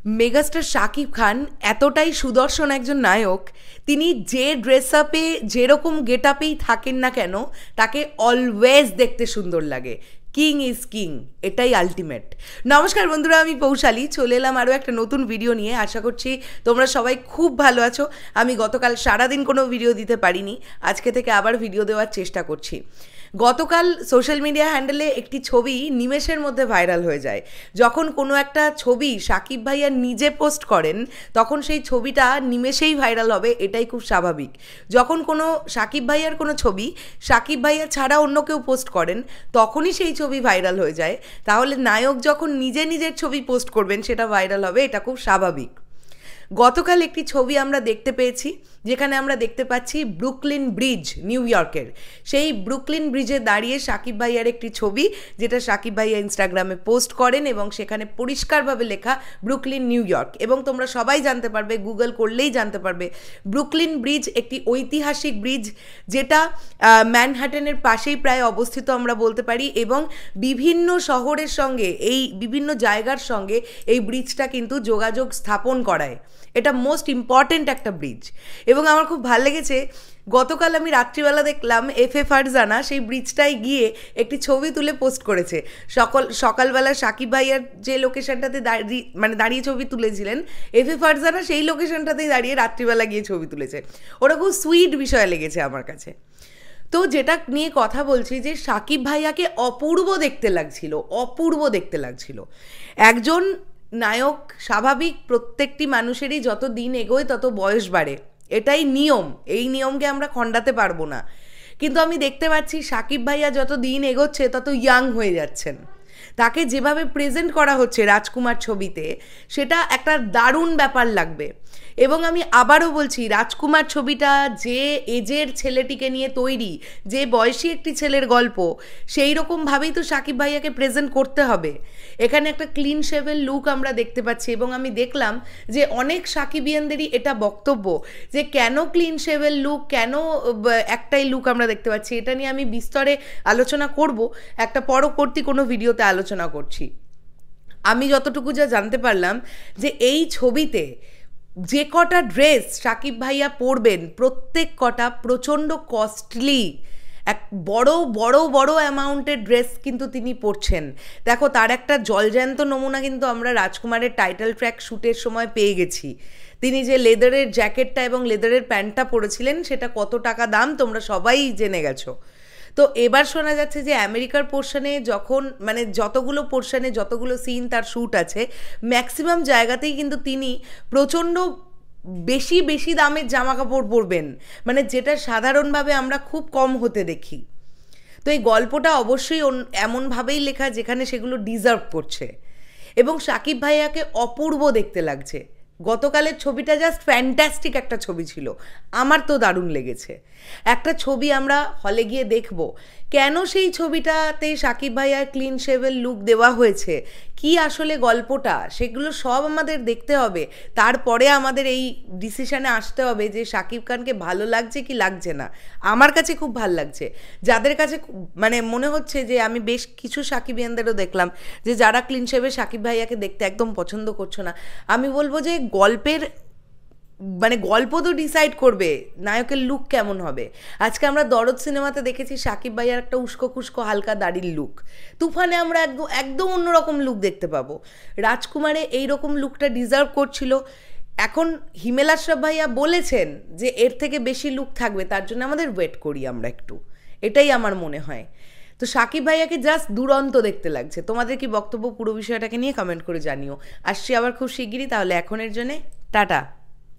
Megastar Shakib Khan এতটাই সুদর্শন একজন নায়ক, তিনি যে ড্রেস আপে যেরকম গেট আপেই থাকেন না কেন তাকে অলওয়েজ দেখতে সুন্দর লাগে। কিং ইজ কিং, এটাই আলটিমেট। নমস্কার বন্ধুরা, আমি পৌশালী চলে এলাম আরও একটা নতুন ভিডিও নিয়ে। আশা করছি তোমরা সবাই খুব ভালো আছো। আমি গতকাল সারাদিন কোনো ভিডিও দিতে পারিনি, আজকে থেকে আবার ভিডিও দেওয়ার চেষ্টা করছি। গতকাল সোশ্যাল মিডিয়া হ্যান্ডেলে একটি ছবি নিমেষের মধ্যে ভাইরাল হয়ে যায়। যখন কোনো একটা ছবি শাকিব ভাইয়া নিজে পোস্ট করেন তখন সেই ছবিটা নিমেষেই ভাইরাল হবে, এটাই খুব স্বাভাবিক। যখন কোনো শাকিব ভাইয়ার কোনো ছবি শাকিব ভাইয়া ছাড়া অন্য কেউ পোস্ট করেন তখনই সেই ছবি ভাইরাল হয়ে যায়। তাহলে নায়ক যখন নিজের ছবি পোস্ট করবেন সেটা ভাইরাল হবে, এটা খুব স্বাভাবিক। গতকাল একটি ছবি আমরা দেখতে পেয়েছি যেখানে আমরা দেখতে পাচ্ছি ব্রুকলিন ব্রিজ, নিউ ইয়র্কের। সেই ব্রুকলিন ব্রিজে দাঁড়িয়ে শাকিব ভাইয়ার একটি ছবি, যেটা শাকিব ভাইয়া ইনস্টাগ্রামে পোস্ট করেন এবং সেখানে পরিষ্কারভাবে লেখা ব্রুকলিন নিউ ইয়র্ক। এবং তোমরা সবাই জানতে পারবে, গুগল করলেই জানতে পারবে, ব্রুকলিন ব্রিজ একটি ঐতিহাসিক ব্রিজ যেটা ম্যানহাটনের পাশেই প্রায় অবস্থিত আমরা বলতে পারি। এবং বিভিন্ন শহরের সঙ্গে, এই বিভিন্ন জায়গার সঙ্গে এই ব্রিজটা কিন্তু যোগাযোগ স্থাপন করায়। এটা মোস্ট ইম্পর্ট্যান্ট একটা ব্রিজ। এবং আমার খুব ভালো লেগেছে, গতকাল আমি রাত্রিবেলা দেখলাম ফারজানা সেই ব্রিজটায় গিয়ে একটি ছবি তুলে পোস্ট করেছে। সকালবেলা শাকিব ভাইয়ার যে লোকেশনটাতে দাঁড়িয়ে ছবি তুলেছিলেন, ফারজানা সেই লোকেশনটাতেই দাঁড়িয়ে রাত্রিবেলা গিয়ে ছবি তুলেছে। ওটা খুব সুইট বিষয় লেগেছে আমার কাছে। তো যেটা নিয়ে কথা বলছি, যে শাকিব ভাইয়াকে অপূর্ব দেখতে লাগছিল। একজন নায়ক, স্বাভাবিক, প্রত্যেকটি মানুষেরই যত দিন এগোয় তত বয়স বাড়ে, এটাই নিয়ম। এই নিয়মকে আমরা খণ্ডাতে পারবো না। কিন্তু আমি দেখতে পাচ্ছি শাকিব ভাইয়া যত দিন এগোচ্ছে তত ইয়াং হয়ে যাচ্ছেন। তাকে যেভাবে প্রেজেন্ট করা হচ্ছে রাজকুমার ছবিতে, সেটা একটা দারুণ ব্যাপার লাগবে। এবং আমি আবারও বলছি, রাজকুমার ছবিটা যে এজের ছেলেটিকে নিয়ে তৈরি, যে বয়সী একটি ছেলের গল্প, সেই রকমভাবেই তো শাকিব ভাইয়াকে প্রেজেন্ট করতে হবে। এখানে একটা ক্লিন শেভেল লুক আমরা দেখতে পাচ্ছি। এবং আমি দেখলাম যে অনেক শাকিবিয়ানদেরই এটা বক্তব্য যে কেন ক্লিন শেভেল লুক, কেন একটাই লুক আমরা দেখতে পাচ্ছি। এটা নিয়ে আমি বিস্তরে আলোচনা করব, একটা পরবর্তী কোনো ভিডিওতে আলোচনা করছি। আমি যতটুকু যা জানতে পারলাম, যে এই ছবিতে যে কটা ড্রেস শাকিব ভাইয়া পরবেন প্রত্যেক কটা প্রচণ্ড কস্টলি, এক বড় অ্যামাউন্টের ড্রেস কিন্তু তিনি পরছেন। দেখো, তার একটা জলজ্যান্ত নমুনা কিন্তু আমরা রাজকুমারের টাইটেল ট্র্যাক শ্যুটের সময় পেয়ে গেছি। তিনি যে লেদারের জ্যাকেটটা এবং লেদারের প্যান্টটা পরেছিলেন, সেটা কত টাকা দাম তোমরা সবাই জেনে গেছো। তো এবার শোনা যাচ্ছে যে আমেরিকার পোর্শনে যখন যতগুলো সিন তার শ্যুট আছে, ম্যাক্সিমাম জায়গাতেই কিন্তু তিনি প্রচণ্ড বেশি দামের জামা কাপড় পরবেন, যেটা সাধারণভাবে আমরা খুব কম হতে দেখি। তো এই গল্পটা অবশ্যই এমনভাবেই লেখা যেখানে সেগুলো ডিজার্ভ করছে। এবং শাকিব ভাইয়াকে অপূর্ব দেখতে লাগছে। গতকালের ছবিটা জাস্ট ফ্যান্টাস্টিক একটা ছবি ছিল, আমার তো দারুণ লেগেছে। একটা ছবি আমরা হলে গিয়ে দেখব, কেন সেই ছবিটাতে শাকিব ভাইয়ার ক্লিন শেভেল লুক দেওয়া হয়েছে, কি আসলে গল্পটা, সেগুলো সব আমাদের দেখতে হবে। তারপরে আমাদের এই ডিসিশনে আসতে হবে যে শাকিব খানকে ভালো লাগছে কি লাগছে না। আমার কাছে খুব ভালো লাগছে। যাদের কাছে মনে হচ্ছে যে, আমি বেশ কিছু শাকিবিয়ানদেরও দেখলাম যে যারা ক্লিন শেভে শাকিব ভাইয়াকে দেখতে একদম পছন্দ করছো না, আমি বলবো যে গল্প তো ডিসাইড করবে নায়কের লুক কেমন হবে। আজকে আমরা দরদ সিনেমাতে দেখেছি শাকিব ভাইয়ার একটা উস্কো খুস্কো হালকা দাড়ির লুক, তুফানে আমরা একদম অন্যরকম লুক দেখতে পাবো। রাজকুমারে এইরকম লুকটা ডিজার্ভ করছিল। এখন হিমেল আশরাফ ভাইয়া বলেছেন যে এর থেকে বেশি লুক থাকবে, তার জন্য আমাদের ওয়েট করি আমরা একটু, এটাই আমার মনে হয়। তো শাকিব ভাইয়াকে জাস্ট দুরন্ত দেখতে লাগছে। তোমাদের কি বক্তব্য পুরো বিষয়টাকে নিয়ে কমেন্ট করে জানিও। আসছি আবার খুব শিগগিরই, তাহলে এখনের জন্যে টাটা।